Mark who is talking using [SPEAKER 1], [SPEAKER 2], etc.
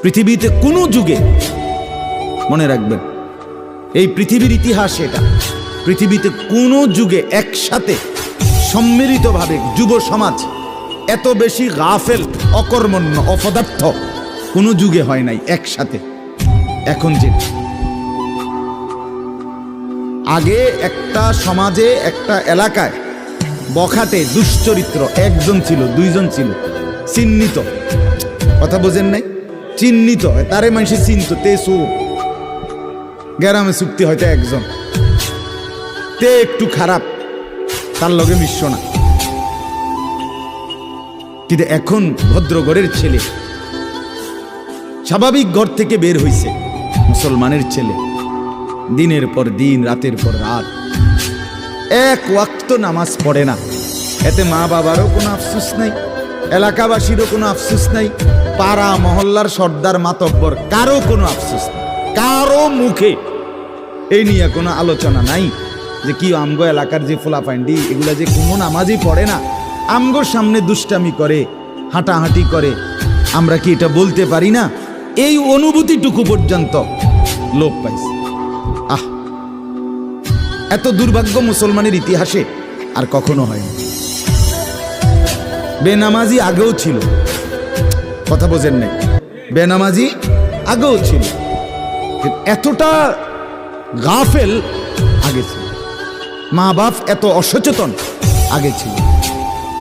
[SPEAKER 1] পৃথিবীতে কোনো যুগে, মনে রাখবেন এই পৃথিবীর ইতিহাস এটা, পৃথিবীতে কোনো যুগে একসাথে সম্মিলিতভাবে যুব সমাজ এত বেশি গাফেল, অকর্মণ্য, অপদার্থ কোনো যুগে হয় নাই একসাথে। এখন যে আগে একটা সমাজে, একটা এলাকায় বখাটে দুশ্চরিত্র একজন ছিল, দুইজন ছিল, চিহ্নিত, কথা বোঝেন নাই, চিহ্নিত, তারে মানুষে চিনত, তে সু গ্রামে চুক্তি হয়তো একজন, তে একটু খারাপ, তার লগে মিশ্র না। কিন্তু এখন ভদ্রগড়ের ছেলে, স্বাভাবিক ঘর থেকে বের হইছে মুসলমানের ছেলে, দিনের পর দিন, রাতের পর রাত এক ওয়াক্ত নামাজ পড়ে না। এতে মা বাবারও কোনো আফসোস নাই, এলাকাবাসীরও কোনো আফসোস নাই, পাড়া মহল্লার সর্দার মাতব্বর কারো কোনো আফসোস নাই, কারো মুখে এই নিয়ে কোনো আলোচনা নাই যে কি আমগো এলাকার যে ফোলাফান্ডি এগুলা যে কোনো নামাজই পড়ে না, আমগোর সামনে দুষ্টামি করে, হাঁটাহাঁটি করে, আমরা কি এটা বলতে পারি না? এই অনুভূতিটুকু পর্যন্ত লোপ পাইছে। আহ, এত দুর্ভাগ্য মুসলমানের ইতিহাসে আর কখনো হয়নি। বেনামাজি আগেও ছিল, কথা বোঝেন নাই, বেনামাজি আগেও ছিল, এতটা গাফেল আগে ছিল, মা বাপ এত অসচেতন আগে ছিল।